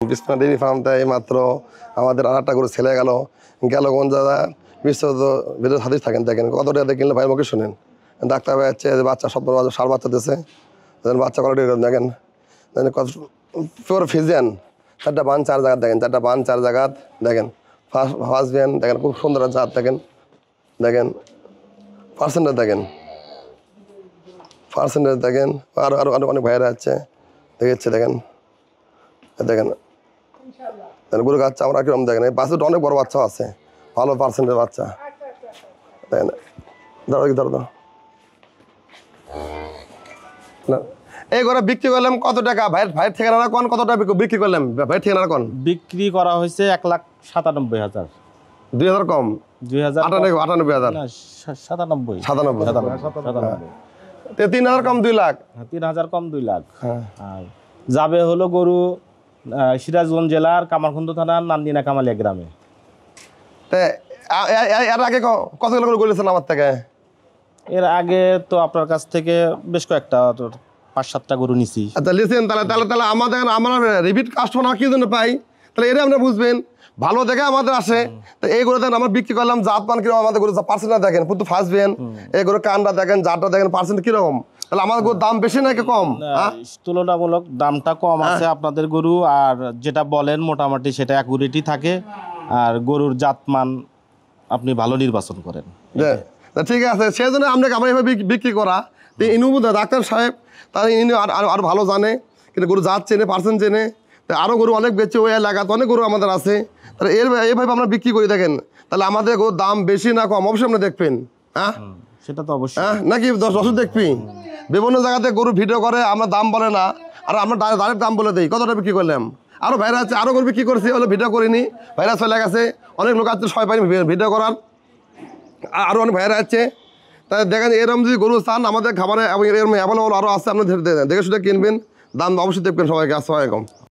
বিসমিল্লাহ ডেইরি ফার্মটা এইমাত্র আমাদের আরেকটা করে ছেলে গেল কোন দাদা বিশ্বত ভিতরে হাদিস থাকেন দেখেন কত টাকা কিনলে ভাই মুখে শুনেন ডাক্তার ভাই হচ্ছে বাচ্চা সব সার বাচ্চা দিয়েছে বাচ্চা কোয়ালিটি দেখেন কত পিওর ফিজিয়ান 4টা বান 4 জায়গা দেখেন 4টা বান 4 জায়গা দেখেন ফার্স্ট বিয়ান দেখেন খুব সুন্দর জাত দেখেন দেখেন পার্সেন্টেজ দেখেন আরো আরো অনেক ভাইরা আছে দেখেছে দেখেন দেখেন গরু বাচ্চা আমরা কিরকম দেখেন এই বাচ্চাটা অনেক বড় বাচ্চা আছে ভালো পার্সেন্টের বাচ্চা দেখেন ধরো না এই করে বিক্রি করলাম কত টাকা ভাইয়ের ঠিকানা কোন কত টাকা বিক্রি করলাম ভাইয়ের ঠিকানা কোন বিক্রি করা হয়েছে 1,97,000 2000 কম 98,000 3000 কম 2 লাখ 3000 কম 2 লাখ আর যাবে হলো গরু সিরাজগঞ্জ জেলার কামারখন্দ থানার নান্দিনা কামালিয়া গ্রামে। এর আগে কতগুলো গরু করেছেন আমার থেকে? এর আগে তো আপনার কাছ থেকে বেশ কয়েকটা 5-7টা গরু নিছি। আচ্ছা লিসেন তাহলে আমরা রিপিট কাস্টমার কি জন্য পাই তাহলে এটা আপনি বুঝবেন ভালো দেখে আমাদের আসে তো এই গরু দেখেন আমরা বিক্রি করলাম জাত মান কিরকম আমাদের গরু পার্সেন্টটা দেখেন কিন্তু ফার্স্ট বেন এই গরু কানটা দেখেন জাতটা দেখেন পার্সেন্ট কিরকম তাহলে আমাদের গরুর দাম বেশি নাকি কম? তুলনামূলক দামটা কম আছে আপনাদের গরু আর যেটা বলেন মোটামুটি সেটা অ্যাকুরেটই থাকে আর গরুর জাতমান আপনি ভালো নির্বাচন করেন। ঠিক আছে সেই জন্য আমরা আমার এভাবে বিক্রি করা ইনু ডাক্তার সাহেব তারা ইনি আরো ভালো জানে কিন্তু গরু জাত চেনে পার্সেন্ট চেনে আরও গরু অনেক বেচে ওই এলাকাতে অনেক গরু আমাদের আছে তাহলে এইভাবে আমরা বিক্রি করি দেখেন তাহলে আমাদের গরুর দাম বেশি না কম অবশ্যই আপনি দেখবেন হ্যাঁ সেটা তো অবশ্যই নাকি দর্শক দেখবি বিভিন্ন জায়গাতে গরু ভিডিও করে আমরা দাম বলে না আর আমরা ডাইরেক্ট দাম বলে দিই কতটা বিক্রি করলাম আরও ভাইরা আছে আরও গরু বিক্রি করছি হলো ভিডিও করিনি ভাইরা চলে গেছে অনেক লোক আছে সবাই পাইনি ভিডিও করার আরও অনেক ভাইরা আছে তাই দেখেন এরকম যদি গরু চান আমাদের খাবারে এরকম অ্যাভেলেবল আরও আছে আপনি দেখে শুধু কিনবেন দাম অবশ্যই দেখবেন সবাইকে আসসালামু আলাইকুম।